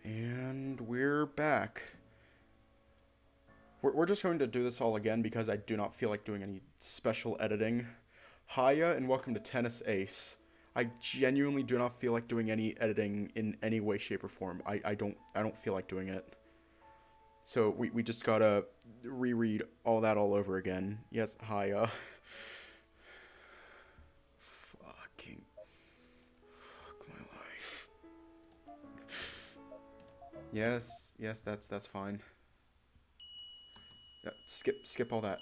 And we're back. We're just going to do this all again because I do not feel like doing any special editing. Hiya and welcome to Tennis Ace. I genuinely do not feel like doing any editing in any way, shape, or form. I don't feel like doing it. So we just gotta reread all that all over again. Yes, hiya. Fucking fuck my life. Yes, that's fine. Yeah, skip all that.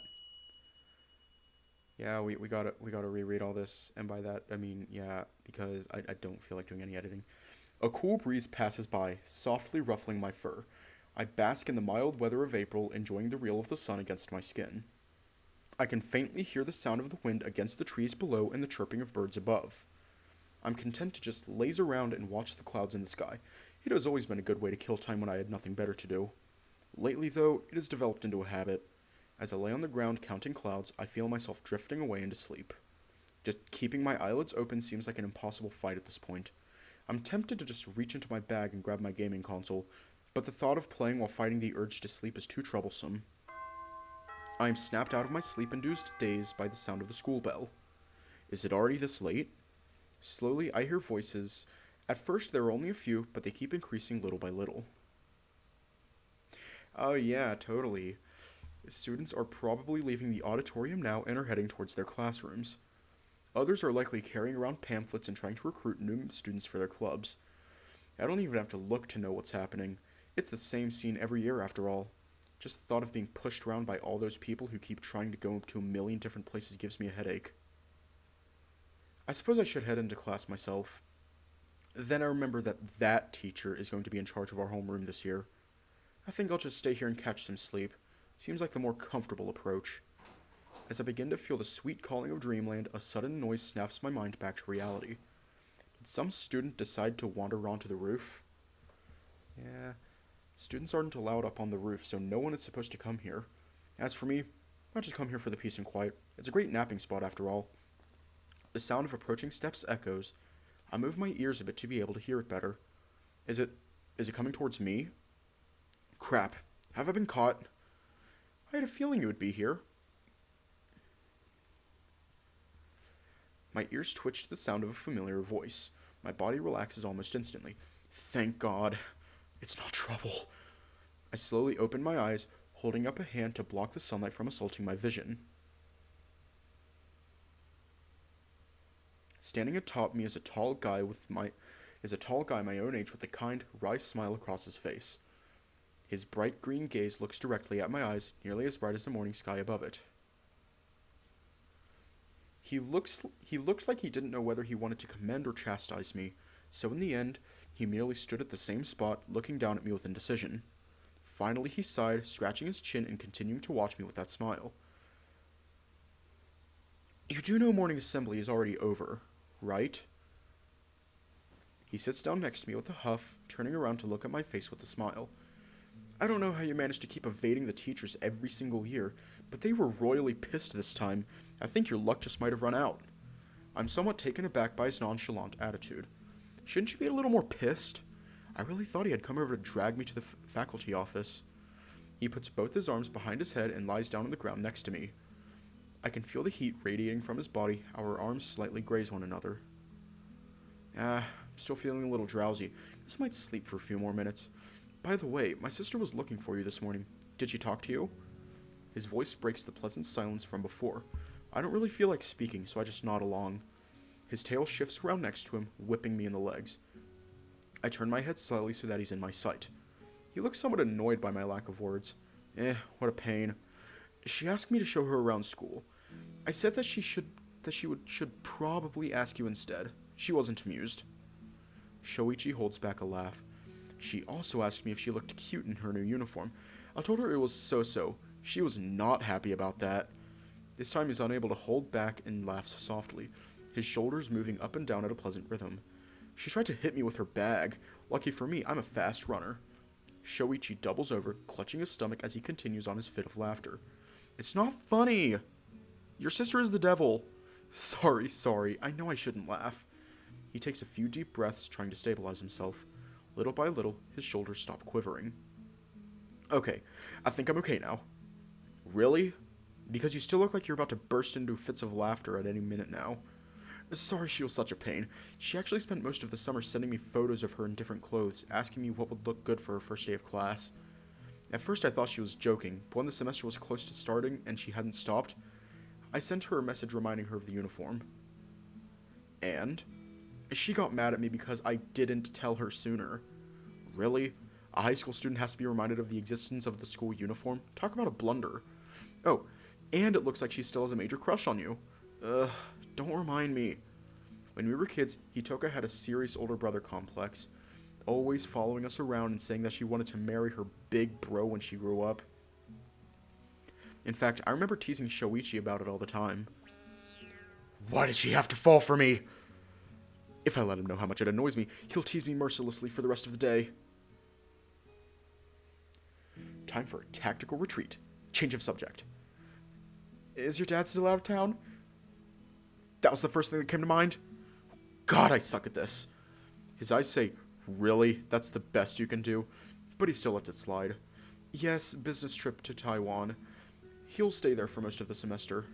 Yeah, we gotta reread all this, and by that I mean yeah, because I don't feel like doing any editing. A cool breeze passes by, softly ruffling my fur. I bask in the mild weather of April, enjoying the reel of the sun against my skin. I can faintly hear the sound of the wind against the trees below and the chirping of birds above. I'm content to just laze around and watch the clouds in the sky. It has always been a good way to kill time when I had nothing better to do. Lately, though, it has developed into a habit. As I lay on the ground counting clouds, I feel myself drifting away into sleep. Just keeping my eyelids open seems like an impossible fight at this point. I'm tempted to just reach into my bag and grab my gaming console, but the thought of playing while fighting the urge to sleep is too troublesome. I am snapped out of my sleep-induced daze by the sound of the school bell. Is it already this late? Slowly, I hear voices. At first, there are only a few, but they keep increasing little by little. Oh, yeah, totally. Students are probably leaving the auditorium now and are heading towards their classrooms. Others are likely carrying around pamphlets and trying to recruit new students for their clubs. I don't even have to look to know what's happening. It's the same scene every year, after all. Just the thought of being pushed around by all those people who keep trying to go to a million different places gives me a headache. I suppose I should head into class myself. Then I remember that teacher is going to be in charge of our homeroom this year. I think I'll just stay here and catch some sleep. Seems like the more comfortable approach. As I begin to feel the sweet calling of dreamland, a sudden noise snaps my mind back to reality. Did some student decide to wander onto the roof? Yeah, students aren't allowed up on the roof, so no one is supposed to come here. As for me, I'll just come here for the peace and quiet. It's a great napping spot after all. The sound of approaching steps echoes. I move my ears a bit to be able to hear it better. Is it is it coming towards me? Crap. Have I been caught? I had a feeling you would be here. My ears twitch to the sound of a familiar voice. My body relaxes almost instantly. Thank God. It's not trouble. I slowly open my eyes, holding up a hand to block the sunlight from assaulting my vision. Standing atop me is a tall guy my own age with a kind, wry smile across his face. His bright green gaze looks directly at my eyes, nearly as bright as the morning sky above it. He looked like he didn't know whether he wanted to commend or chastise me, so in the end, he merely stood at the same spot, looking down at me with indecision. Finally he sighed, scratching his chin and continuing to watch me with that smile. You do know morning assembly is already over, right? He sits down next to me with a huff, turning around to look at my face with a smile. I don't know how you managed to keep evading the teachers every single year, but they were royally pissed this time. I think your luck just might have run out. I'm somewhat taken aback by his nonchalant attitude. Shouldn't you be a little more pissed? I really thought he had come over to drag me to the faculty office. He puts both his arms behind his head and lies down on the ground next to me. I can feel the heat radiating from his body. Our arms slightly graze one another. I'm still feeling a little drowsy. This might sleep for a few more minutes. By the way, my sister was looking for you this morning. Did she talk to you? His voice breaks the pleasant silence from before. I don't really feel like speaking, so I just nod along. His tail shifts around next to him, whipping me in the legs. I turn my head slightly so that he's in my sight. He looks somewhat annoyed by my lack of words. What a pain. She asked me to show her around school. I said that should probably ask you instead. She wasn't amused. Shoichi holds back a laugh. She also asked me if she looked cute in her new uniform. I told her it was so-so. She was not happy about that. This time he's unable to hold back and laughs softly, his shoulders moving up and down at a pleasant rhythm. She tried to hit me with her bag. Lucky for me, I'm a fast runner. Shoichi doubles over, clutching his stomach as he continues on his fit of laughter. It's not funny! Your sister is the devil. Sorry, I know I shouldn't laugh. He takes a few deep breaths, trying to stabilize himself. Little by little, his shoulders stopped quivering. Okay, I think I'm okay now. Really? Because you still look like you're about to burst into fits of laughter at any minute now. Sorry she was such a pain. She actually spent most of the summer sending me photos of her in different clothes, asking me what would look good for her first day of class. At first I thought she was joking, but when the semester was close to starting and she hadn't stopped, I sent her a message reminding her of the uniform. And she got mad at me because I didn't tell her sooner. Really? A high school student has to be reminded of the existence of the school uniform? Talk about a blunder. Oh, and it looks like she still has a major crush on you. Ugh, don't remind me. When we were kids, Hitoka had a serious older brother complex, always following us around and saying that she wanted to marry her big bro when she grew up. In fact, I remember teasing Shoichi about it all the time. Why does she have to fall for me? If I let him know how much it annoys me, he'll tease me mercilessly for the rest of the day. Time for a tactical retreat. Change of subject. Is your dad still out of town? That was the first thing that came to mind. God, I suck at this. His eyes say, really? That's the best you can do? But he still lets it slide. Yes, business trip to Taiwan. He'll stay there for most of the semester.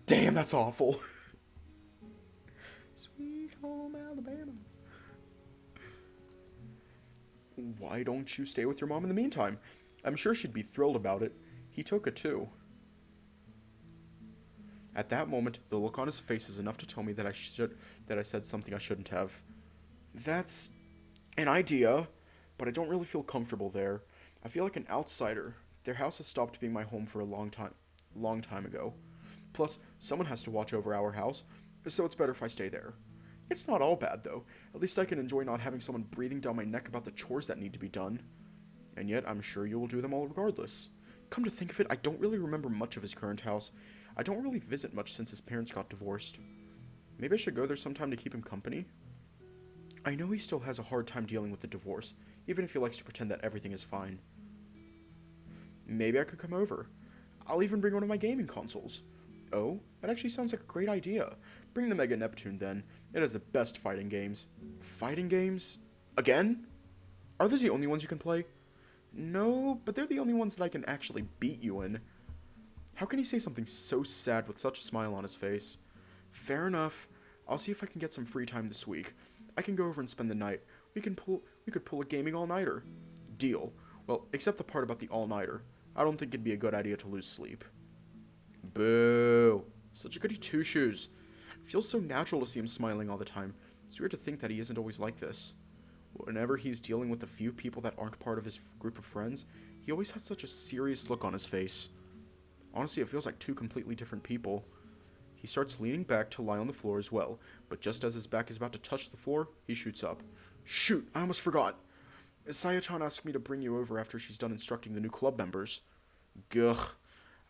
Damn, that's awful. Sweet home Alabama. Why don't you stay with your mom in the meantime? I'm sure she'd be thrilled about it. Hitoka too. At that moment, the look on his face is enough to tell me that I said something I shouldn't have. That's an idea, but I don't really feel comfortable there. I feel like an outsider. Their house has stopped being my home for a long time ago. Plus, someone has to watch over our house, so it's better if I stay there. It's not all bad, though. At least I can enjoy not having someone breathing down my neck about the chores that need to be done. And yet, I'm sure you will do them all regardless. Come to think of it, I don't really remember much of his current house. I don't really visit much since his parents got divorced. Maybe I should go there sometime to keep him company? I know he still has a hard time dealing with the divorce, even if he likes to pretend that everything is fine. Maybe I could come over. I'll even bring one of my gaming consoles. Oh, that actually sounds like a great idea. Bring the Mega Neptune then. It has the best fighting games. Fighting games? Again? Are those the only ones you can play? No, but they're the only ones that I can actually beat you in. How can he say something so sad with such a smile on his face? Fair enough. I'll see if I can get some free time this week. I can go over and spend the night. We could pull a gaming all-nighter. Deal. Well, except the part about the all-nighter. I don't think it'd be a good idea to lose sleep. Boo. Such a goody two-shoes. It feels so natural to see him smiling all the time. It's weird to think that he isn't always like this. Whenever he's dealing with a few people that aren't part of his group of friends, he always has such a serious look on his face. Honestly, it feels like two completely different people. He starts leaning back to lie on the floor as well, but just as his back is about to touch the floor, he shoots up. Shoot, I almost forgot. Sayachan asked me to bring you over after she's done instructing the new club members. Gugh.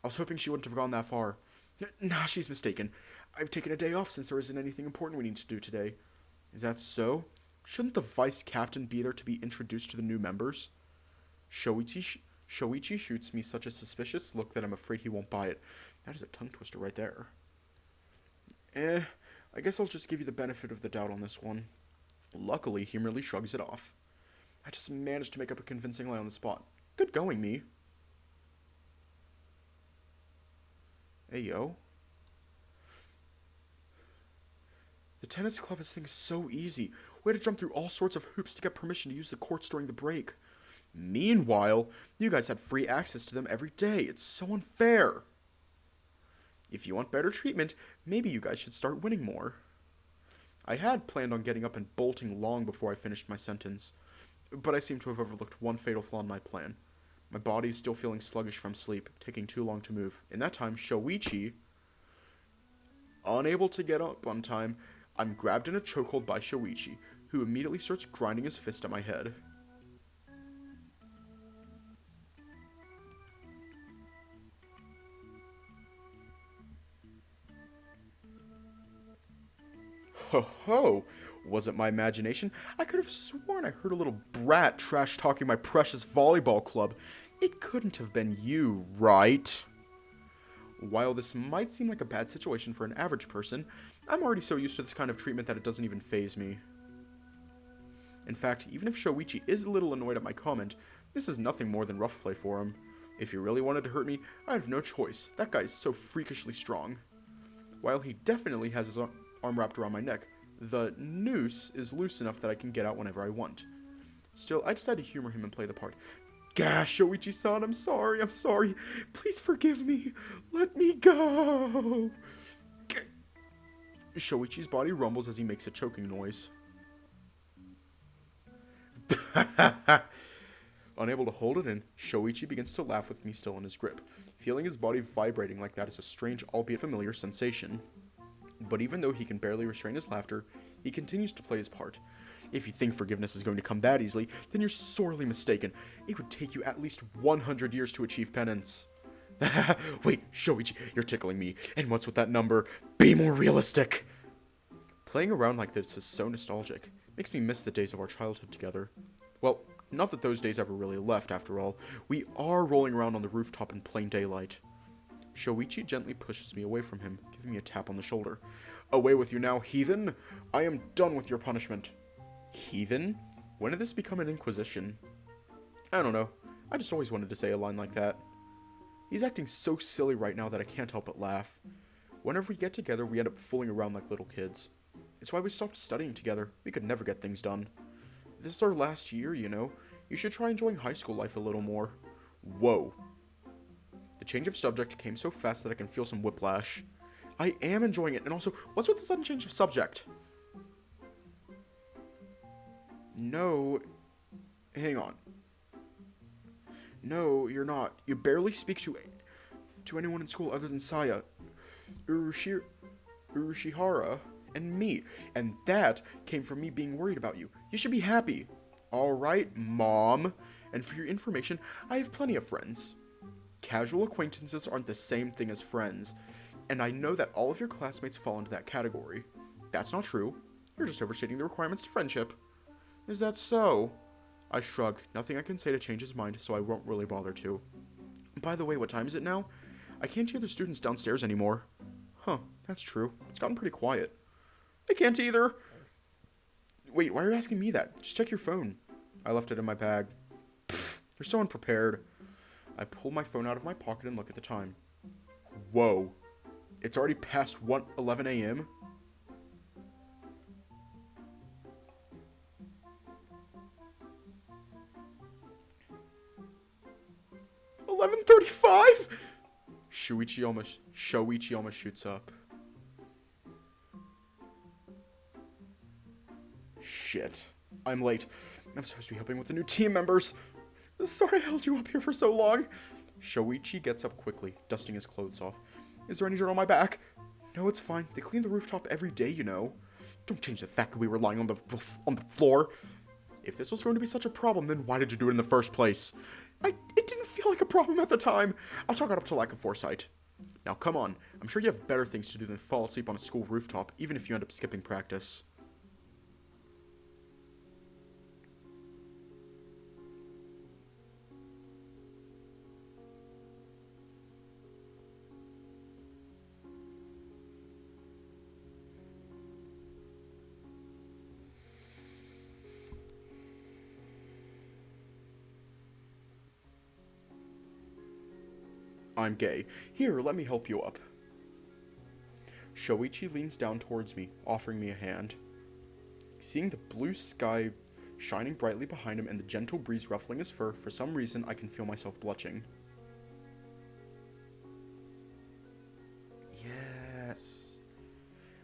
I was hoping she wouldn't have gone that far. Nah, she's mistaken. I've taken a day off since there isn't anything important we need to do today. Is that so? Shouldn't the vice captain be there to be introduced to the new members? Shoichi shoots me such a suspicious look that I'm afraid he won't buy it. That is a tongue twister right there. I guess I'll just give you the benefit of the doubt on this one. Luckily, he merely shrugs it off. I just managed to make up a convincing lie on the spot. Good going, me. Hey, yo. The tennis club has things so easy. We had to jump through all sorts of hoops to get permission to use the courts during the break. Meanwhile, you guys had free access to them every day. It's so unfair. If you want better treatment, maybe you guys should start winning more. I had planned on getting up and bolting long before I finished my sentence, but I seem to have overlooked one fatal flaw in my plan. My body is still feeling sluggish from sleep, taking too long to move. In that time, Shoichi, unable to get up on time, I'm grabbed in a chokehold by Shoichi, who immediately starts grinding his fist at my head. Ho ho! Was it my imagination? I could have sworn I heard a little brat trash-talking my precious volleyball club. It couldn't have been you, right? While this might seem like a bad situation for an average person, I'm already so used to this kind of treatment that it doesn't even faze me. In fact, even if Shoichi is a little annoyed at my comment, this is nothing more than rough play for him. If he really wanted to hurt me, I have no choice. That guy is so freakishly strong. While he definitely has his arm wrapped around my neck, the noose is loose enough that I can get out whenever I want. Still, I decide to humor him and play the part. Gosh, Shoichi-san, I'm sorry. Please forgive me. Let me go. Shoichi's body rumbles as he makes a choking noise. Unable to hold it in, Shoichi begins to laugh with me still in his grip. Feeling his body vibrating like that is a strange, albeit familiar, sensation. But even though he can barely restrain his laughter, he continues to play his part. If you think forgiveness is going to come that easily, then you're sorely mistaken. It would take you at least 100 years to achieve penance. Wait, Shoichi, you're tickling me. And what's with that number? Be more realistic! Playing around like this is so nostalgic. Makes me miss the days of our childhood together. Well, not that those days ever really left, after all. We are rolling around on the rooftop in plain daylight. Shoichi gently pushes me away from him, giving me a tap on the shoulder. Away with you now, heathen! I am done with your punishment. Heathen? When did this become an inquisition? I don't know. I just always wanted to say a line like that. He's acting so silly right now that I can't help but laugh. Whenever we get together, we end up fooling around like little kids. It's why we stopped studying together. We could never get things done. This is our last year, you know. You should try enjoying high school life a little more. Whoa. The change of subject came so fast that I can feel some whiplash. I am enjoying it, and also, what's with the sudden change of subject? No. Hang on. No, you're not. You barely speak to anyone in school other than Saya, Urushihara, and me. And that came from me being worried about you. You should be happy. Alright, Mom. And for your information, I have plenty of friends. Casual acquaintances aren't the same thing as friends. And I know that all of your classmates fall into that category. That's not true. You're just overstating the requirements to friendship. Is that so? I shrug. Nothing I can say to change his mind, so I won't really bother to. By the way, what time is it now? I can't hear the students downstairs anymore. Huh, that's true. It's gotten pretty quiet. I can't either. Wait, why are you asking me that? Just check your phone. I left it in my bag. Pfft, you're so unprepared. I pull my phone out of my pocket and look at the time. Whoa. It's already past 11 a.m.? $11:35? Shoichi almost shoots up. Shit. I'm late. I'm supposed to be helping with the new team members. Sorry I held you up here for so long. Shoichi gets up quickly, dusting his clothes off. Is there any dirt on my back? No, it's fine. They clean the rooftop every day, you know. Don't change the fact that we were lying on the floor. If this was going to be such a problem, then why did you do it in the first place? It didn't feel like a problem at the time. I'll chalk it up to lack of foresight. Now, come on. I'm sure you have better things to do than fall asleep on a school rooftop, even if you end up skipping practice. I'm gay. Here, let me help you up. Shoichi leans down towards me, offering me a hand. Seeing the blue sky shining brightly behind him and the gentle breeze ruffling his fur, for some reason I can feel myself blushing. Yes.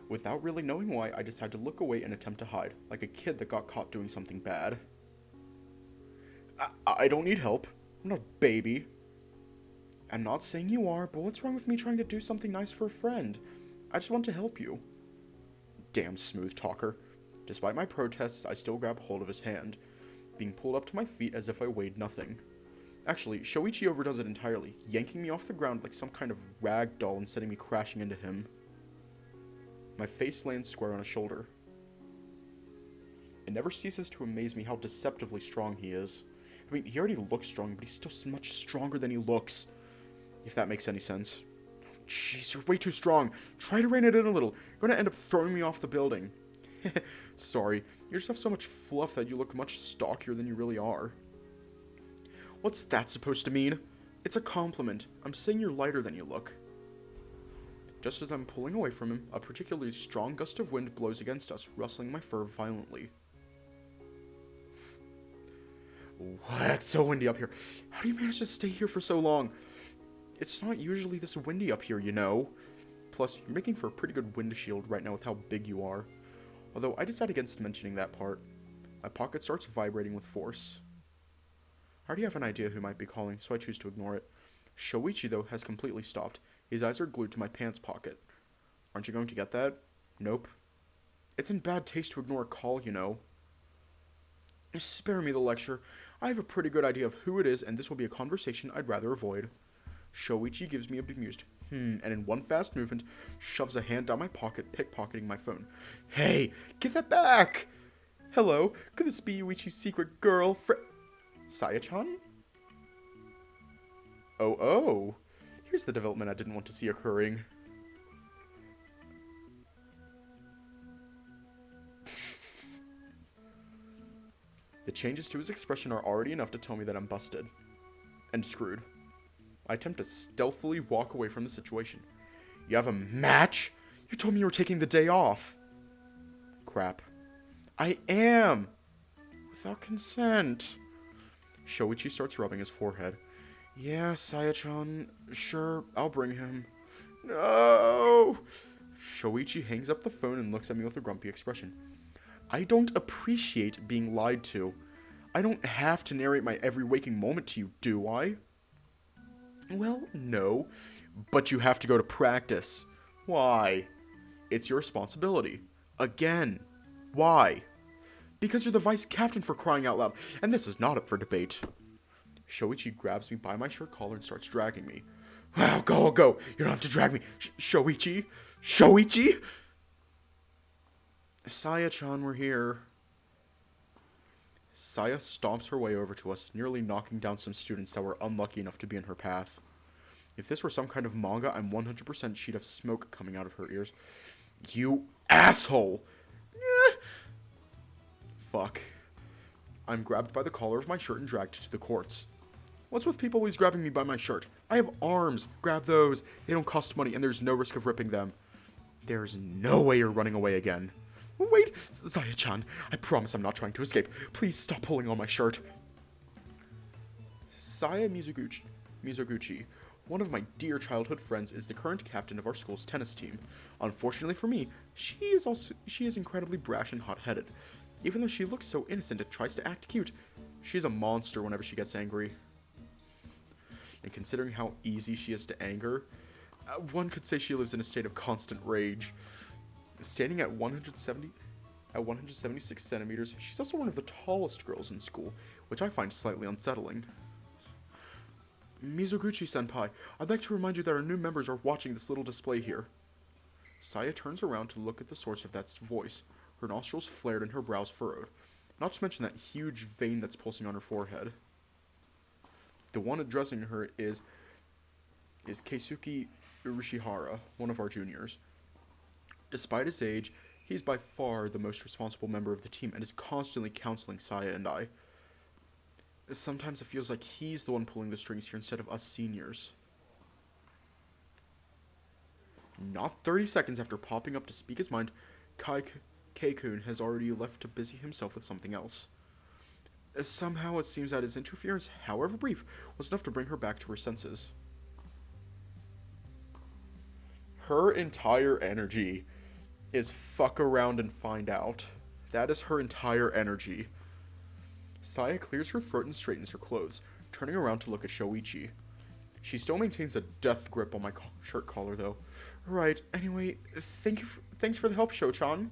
Without really knowing why, I decide to look away and attempt to hide, like a kid that got caught doing something bad. I don't need help. I'm not a baby. I'm not saying you are, but what's wrong with me trying to do something nice for a friend? I just want to help you. Damn smooth talker. Despite my protests, I still grab hold of his hand, being pulled up to my feet as if I weighed nothing. Actually, Shoichi overdoes it entirely, yanking me off the ground like some kind of rag doll and sending me crashing into him. My face lands square on his shoulder. It never ceases to amaze me how deceptively strong he is. I mean, he already looks strong, but he's still much stronger than he looks. If that makes any sense. Jeez, you're way too strong. Try to rein it in a little. You're going to end up throwing me off the building. Sorry, you just have so much fluff that you look much stockier than you really are. What's that supposed to mean? It's a compliment. I'm saying you're lighter than you look. Just as I'm pulling away from him, a particularly strong gust of wind blows against us, rustling my fur violently. What? It's so windy up here. How do you manage to stay here for so long? It's not usually this windy up here, you know. Plus, you're making for a pretty good windshield right now with how big you are. Although, I decide against mentioning that part. My pocket starts vibrating with force. I already have an idea who might be calling, so I choose to ignore it. Shoichi, though, has completely stopped. His eyes are glued to my pants pocket. Aren't you going to get that? Nope. It's in bad taste to ignore a call, you know. Spare me the lecture. I have a pretty good idea of who it is, and this will be a conversation I'd rather avoid. Shoichi gives me a bemused and in one fast movement, shoves a hand down my pocket, pickpocketing my phone. Hey, give that back! Hello, could this be Yuichi's secret girlfriend? Saya-chan? Oh. Here's the development I didn't want to see occurring. The changes to his expression are already enough to tell me that I'm busted. And screwed. I attempt to stealthily walk away from the situation. You have a match? You told me you were taking the day off. Crap. I am! Without consent. Shoichi starts rubbing his forehead. Yeah, Saya-chan. Sure, I'll bring him. No! Shoichi hangs up the phone and looks at me with a grumpy expression. I don't appreciate being lied to. I don't have to narrate my every waking moment to you, do I? Well, no. But you have to go to practice. Why? It's your responsibility. Again. Why? Because you're the vice captain, for crying out loud, and this is not up for debate. Shoichi grabs me by my shirt collar and starts dragging me. Well, go. You don't have to drag me. Shoichi? Shoichi? Saya-chan, we're here. Saya stomps her way over to us, nearly knocking down some students that were unlucky enough to be in her path. If this were some kind of manga, I'm 100% she'd have smoke coming out of her ears. You asshole! Fuck. I'm grabbed by the collar of my shirt and dragged to the courts. What's with people always grabbing me by my shirt? I have arms. Grab those. They don't cost money, and there's no risk of ripping them. There's no way you're running away again. Wait, Saya-chan, I promise I'm not trying to escape. Please stop pulling on my shirt. Saya Mizoguchi, one of my dear childhood friends, is the current captain of our school's tennis team. Unfortunately for me, she is incredibly brash and hot-headed. Even though she looks so innocent and tries to act cute, she's a monster whenever she gets angry. And considering how easy she is to anger, one could say she lives in a state of constant rage. Standing at 176 centimeters, she's also one of the tallest girls in school, which I find slightly unsettling. Mizoguchi-senpai, I'd like to remind you that our new members are watching this little display here. Saya turns around to look at the source of that voice. Her nostrils flared and her brows furrowed. Not to mention that huge vein that's pulsing on her forehead. The one addressing her is Keisuke Urishihara, one of our juniors. Despite his age, he's by far the most responsible member of the team and is constantly counseling Saya and I. Sometimes it feels like he's the one pulling the strings here instead of us seniors. Not 30 seconds after popping up to speak his mind, Keikun has already left to busy himself with something else. Somehow it seems that his interference, however brief, was enough to bring her back to her senses. Her entire energy is fuck around and find out. That is her entire energy. Saya clears her throat and straightens her clothes, turning around to look at Shoichi. She still maintains a death grip on my shirt collar, though. Right, anyway, thanks for the help, Sho-chan.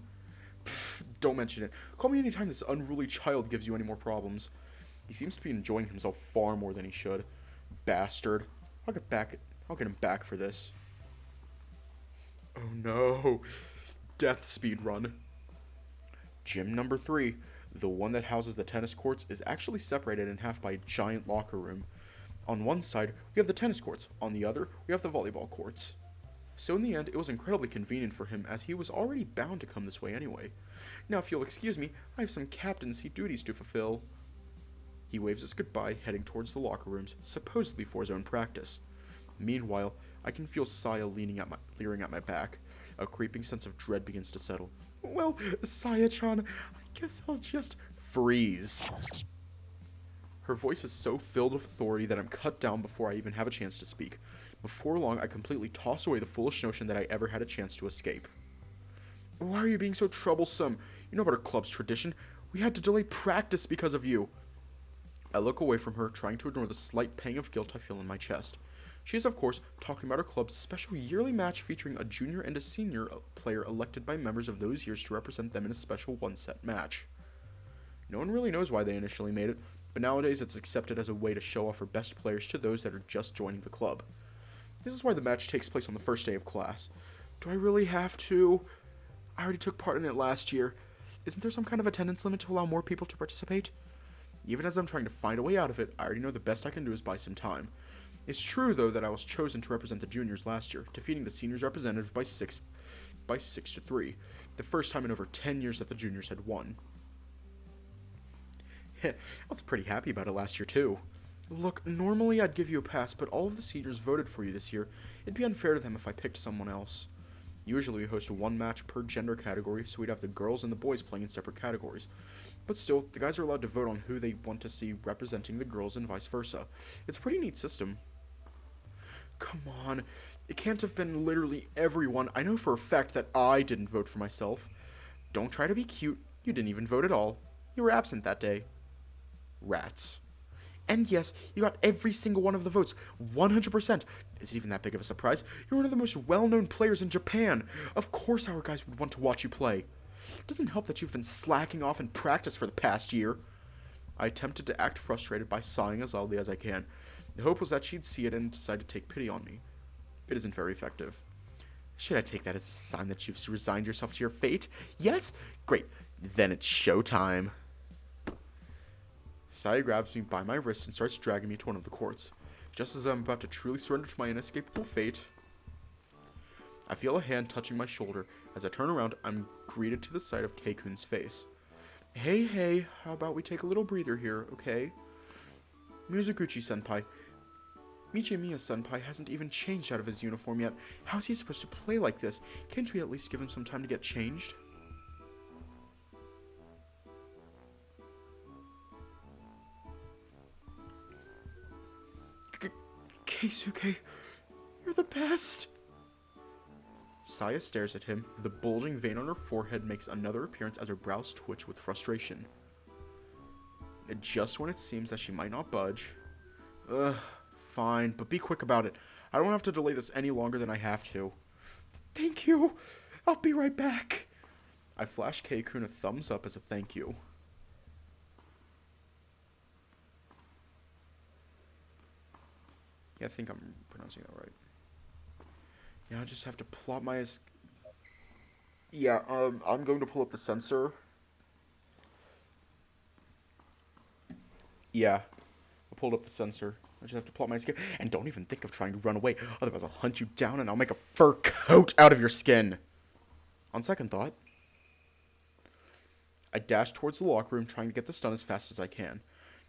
Don't mention it. Call me anytime this unruly child gives you any more problems. He seems to be enjoying himself far more than he should. Bastard. I'll get him back for this. Oh no. Death speed run. Gym number 3, the one that houses the tennis courts, is actually separated in half by a giant locker room. On one side, we have the tennis courts. On the other, we have the volleyball courts. So in the end, it was incredibly convenient for him, as he was already bound to come this way anyway. Now, if you'll excuse me, I have some captaincy duties to fulfill. He waves us goodbye, heading towards the locker rooms, supposedly for his own practice. Meanwhile, I can feel Saya leering at my back. A creeping sense of dread begins to settle. Well, Saya-chan, I guess I'll just freeze. Her voice is so filled with authority that I'm cut down before I even have a chance to speak. Before long, I completely toss away the foolish notion that I ever had a chance to escape. Why are you being so troublesome? You know about our club's tradition. We had to delay practice because of you. I look away from her, trying to ignore the slight pang of guilt I feel in my chest. She is, of course, talking about our club's special yearly match featuring a junior and a senior player elected by members of those years to represent them in a special one-set match. No one really knows why they initially made it, but nowadays it's accepted as a way to show off our best players to those that are just joining the club. This is why the match takes place on the first day of class. Do I really have to? I already took part in it last year. Isn't there some kind of attendance limit to allow more people to participate? Even as I'm trying to find a way out of it, I already know the best I can do is buy some time. It's true, though, that I was chosen to represent the juniors last year, defeating the seniors' representative by 6-3, the first time in over 10 years that the juniors had won. I was pretty happy about it last year, too. Look, normally I'd give you a pass, but all of the seniors voted for you this year. It'd be unfair to them if I picked someone else. Usually we host one match per gender category, so we'd have the girls and the boys playing in separate categories. But still, the guys are allowed to vote on who they want to see representing the girls and vice versa. It's a pretty neat system. Come on, it can't have been literally everyone. I know for a fact that I didn't vote for myself. Don't try to be cute. You didn't even vote at all. You were absent that day. Rats. And yes, you got every single one of the votes. 100%. Is it even that big of a surprise? You're one of the most well-known players in Japan. Of course our guys would want to watch you play. It doesn't help that you've been slacking off in practice for the past year. I attempted to act frustrated by sighing as loudly as I can. The hope was that she'd see it and decide to take pity on me. It isn't very effective. Should I take that as a sign that you've resigned yourself to your fate? Yes? Great. Then it's showtime. Saya grabs me by my wrist and starts dragging me to one of the courts. Just as I'm about to truly surrender to my inescapable fate, I feel a hand touching my shoulder. As I turn around, I'm greeted to the sight of Kei-kun's face. Hey, how about we take a little breather here, okay? Mizuguchi-senpai. Michimiya-senpai hasn't even changed out of his uniform yet. How's he supposed to play like this? Can't we at least give him some time to get changed? Keisuke, you're the best. Saya stares at him. The bulging vein on her forehead makes another appearance as her brows twitch with frustration. And just when it seems that she might not budge. Fine, but be quick about it. I don't have to delay this any longer than I have to. Thank you. I'll be right back. I flash Kei-kun a thumbs up as a thank you. Yeah, I think I'm pronouncing that right. Yeah, I just have to plot my... Yeah, I'm going to pull up the sensor. Yeah, I pulled up the sensor. I just have to plot my escape. And don't even think of trying to run away. Otherwise I'll hunt you down and I'll make a fur coat out of your skin. On second thought, I dash towards the locker room trying to get this done as fast as I can.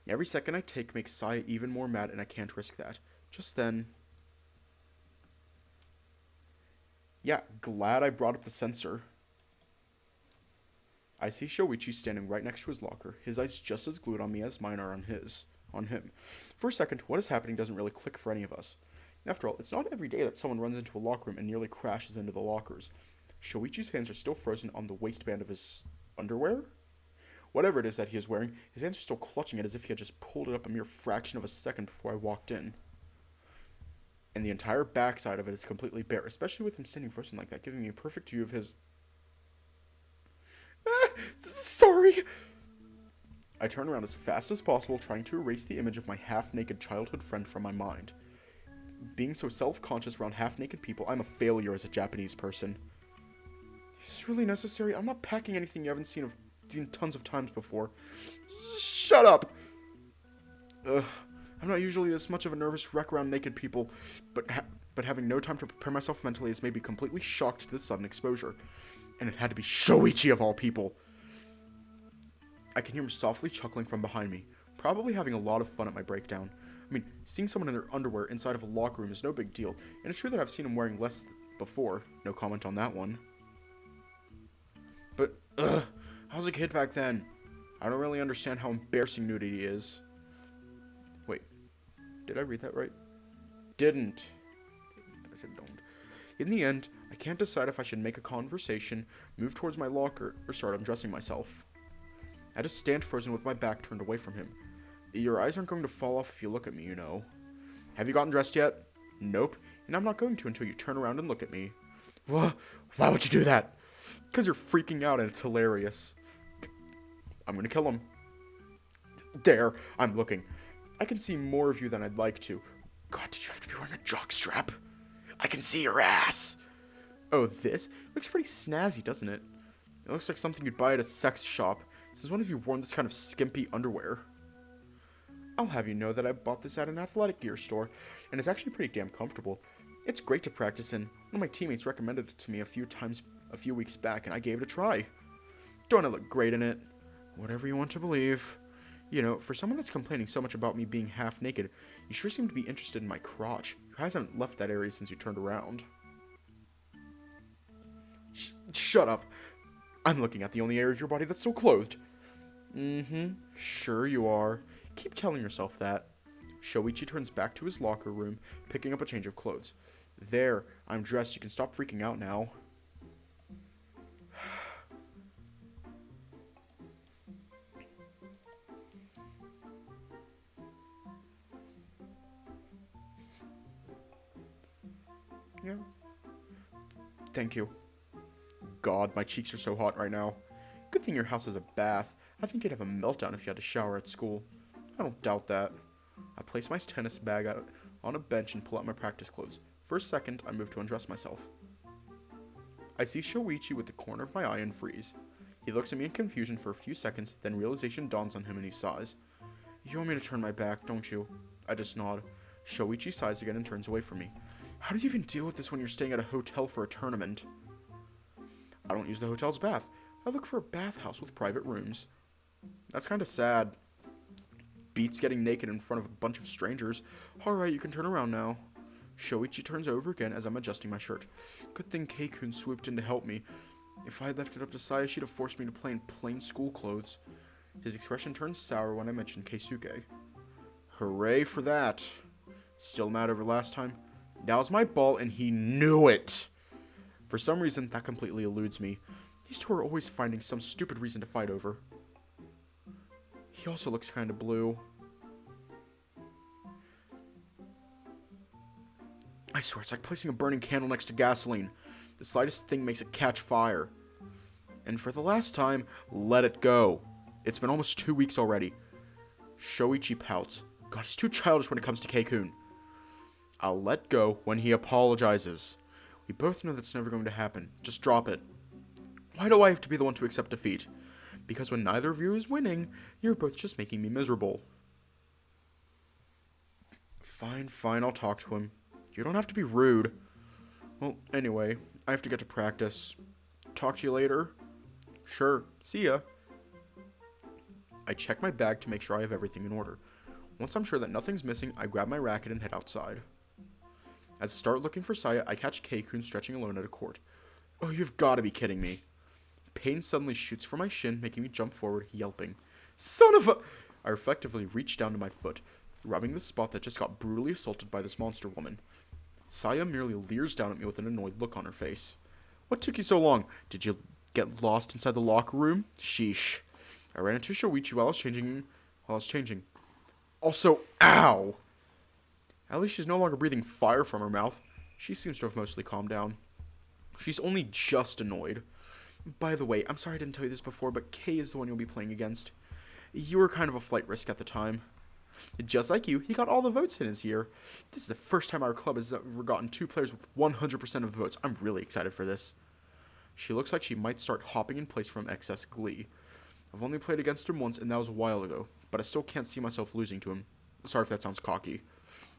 Every second I take makes Saya even more mad and I can't risk that. Just then... Yeah, glad I brought up the sensor. I see Shoichi standing right next to his locker, his eyes just as glued on me as mine are on him. For a second, what is happening doesn't really click for any of us. After all, it's not every day that someone runs into a locker room and nearly crashes into the lockers. Shoichi's hands are still frozen on the waistband of his underwear? Whatever it is that he is wearing, his hands are still clutching it as if he had just pulled it up a mere fraction of a second before I walked in. And the entire backside of it is completely bare, especially with him standing frozen like that, giving me a perfect view of his... Sorry! I turn around as fast as possible, trying to erase the image of my half-naked childhood friend from my mind. Being so self-conscious around half-naked people, I'm a failure as a Japanese person. Is this really necessary? I'm not packing anything you haven't seen tons of times before. Shut up! Ugh. I'm not usually this much of a nervous wreck around naked people, but but having no time to prepare myself mentally has made me completely shocked to this sudden exposure. And it had to be Shoichi of all people. I can hear him softly chuckling from behind me, probably having a lot of fun at my breakdown. I mean, seeing someone in their underwear inside of a locker room is no big deal, and it's true that I've seen him wearing less before. No comment on that one. But, I was a kid back then. I don't really understand how embarrassing nudity is. Wait, did I read that right? Didn't. I said don't. In the end, I can't decide if I should make a conversation, move towards my locker, or start undressing myself. I just stand frozen with my back turned away from him. Your eyes aren't going to fall off if you look at me, you know. Have you gotten dressed yet? Nope, and I'm not going to until you turn around and look at me. Why would you do that? Because you're freaking out and it's hilarious. I'm gonna kill him. There, I'm looking. I can see more of you than I'd like to. God, did you have to be wearing a jockstrap? I can see your ass. Oh, this? Looks pretty snazzy, doesn't it? It looks like something you'd buy at a sex shop. Since when have you worn this kind of skimpy underwear? I'll have you know that I bought this at an athletic gear store, and it's actually pretty damn comfortable. It's great to practice in. One of my teammates recommended it to me a few weeks back, and I gave it a try. Don't I look great in it? Whatever you want to believe. You know, for someone that's complaining so much about me being half naked, you sure seem to be interested in my crotch. Your eyes haven't left that area since you turned around. Shut up. I'm looking at the only area of your body that's still clothed. Sure you are. Keep telling yourself that. Shoichi turns back to his locker room, picking up a change of clothes. There, I'm dressed. You can stop freaking out now. Yeah. Thank you. God, my cheeks are so hot right now. Good thing your house has a bath. I think you'd have a meltdown if you had to shower at school. I don't doubt that. I place my tennis bag out on a bench and pull out my practice clothes. For a second, I move to undress myself. I see Shoichi with the corner of my eye and freeze. He looks at me in confusion for a few seconds, then realization dawns on him and he sighs. You want me to turn my back, don't you? I just nod. Shoichi sighs again and turns away from me. How do you even deal with this when you're staying at a hotel for a tournament? I don't use the hotel's bath. I look for a bathhouse with private rooms. That's kind of sad. Beats getting naked in front of a bunch of strangers. Alright, you can turn around now. Shoichi turns over again as I'm adjusting my shirt. Good thing Keikun swooped in to help me. If I had left it up to Saya, she'd have forced me to play in plain school clothes. His expression turns sour when I mention Keisuke. Hooray for that. Still mad over last time? That was my ball and he knew it. For some reason, that completely eludes me. These two are always finding some stupid reason to fight over. He also looks kind of blue. I swear, it's like placing a burning candle next to gasoline. The slightest thing makes it catch fire. And for the last time, let it go. It's been almost 2 weeks already. Shoichi pouts. God, he's too childish when it comes to Keikun. I'll let go when he apologizes. We both know that's never going to happen. Just drop it. Why do I have to be the one to accept defeat? Because when neither of you is winning, you're both just making me miserable. Fine, I'll talk to him. You don't have to be rude. Well, anyway, I have to get to practice. Talk to you later? Sure, see ya. I check my bag to make sure I have everything in order. Once I'm sure that nothing's missing, I grab my racket and head outside. As I start looking for Saya, I catch Keikun stretching alone at a court. Oh, you've got to be kidding me. Pain suddenly shoots from my shin, making me jump forward, yelping. Son of a... I reflectively reach down to my foot, rubbing the spot that just got brutally assaulted by this monster woman. Saya merely leers down at me with an annoyed look on her face. What took you so long? Did you get lost inside the locker room? Sheesh. I ran into Shoichi while I was changing. Also, ow! At least she's no longer breathing fire from her mouth. She seems to have mostly calmed down. She's only just annoyed. By the way, I'm sorry I didn't tell you this before, but Kay is the one you'll be playing against. You were kind of a flight risk at the time. Just like you, he got all the votes in his year. This is the first time our club has ever gotten 2 players with 100% of the votes. I'm really excited for this. She looks like she might start hopping in place from excess glee. I've only played against him once, and that was a while ago, but I still can't see myself losing to him. Sorry if that sounds cocky.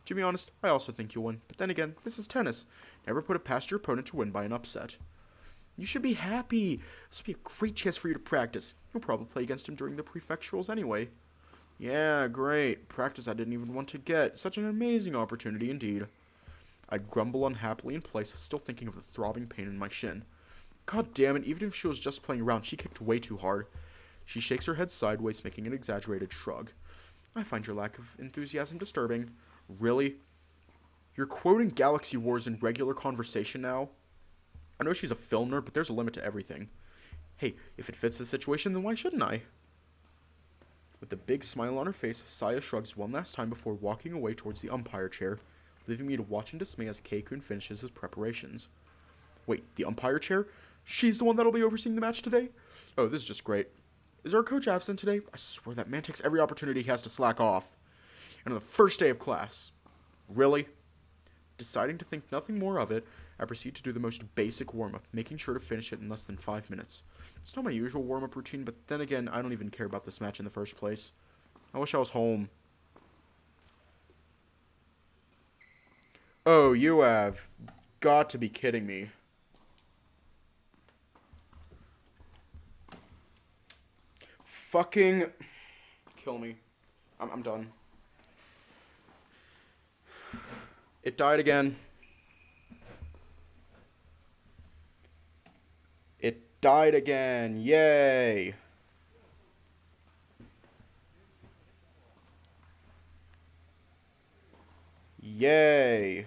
To be honest, I also think you'll win. But then again, this is tennis. Never put it past your opponent to win by an upset. You should be happy. This will be a great chance for you to practice. You'll probably play against him during the prefecturals anyway. Yeah, great. Practice I didn't even want to get. Such an amazing opportunity indeed. I grumble unhappily in place, still thinking of the throbbing pain in my shin. God damn it, even if she was just playing around, she kicked way too hard. She shakes her head sideways, making an exaggerated shrug. I find your lack of enthusiasm disturbing. Really? You're quoting Galaxy Wars in regular conversation now? I know she's a film nerd, but there's a limit to everything. Hey, if it fits the situation, then why shouldn't I? With a big smile on her face, Saya shrugs one last time before walking away towards the umpire chair, leaving me to watch in dismay as Keikun finishes his preparations. Wait, the umpire chair? She's the one that'll be overseeing the match today? Oh, this is just great. Is our coach absent today? I swear that man takes every opportunity he has to slack off. And on the first day of class. Really? Deciding to think nothing more of it, I proceed to do the most basic warm-up, making sure to finish it in less than 5 minutes. It's not my usual warm-up routine, but then again, I don't even care about this match in the first place. I wish I was home. Oh, you have got to be kidding me. Fucking kill me. I'm done. It died again. It died again. Yay. Yay.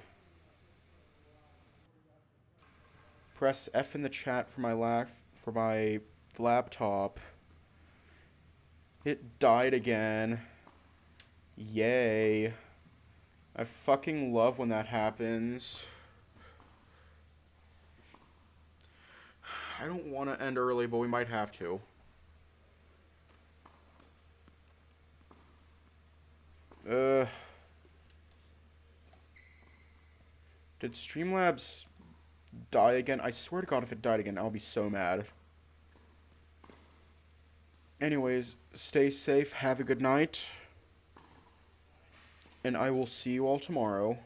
Press F in the chat for my laptop. It died again. Yay. I fucking love when that happens. I don't want to end early, but we might have to. Did Streamlabs die again? I swear to God, if it died again, I'll be so mad. Anyways, stay safe, have a good night, and I will see you all tomorrow.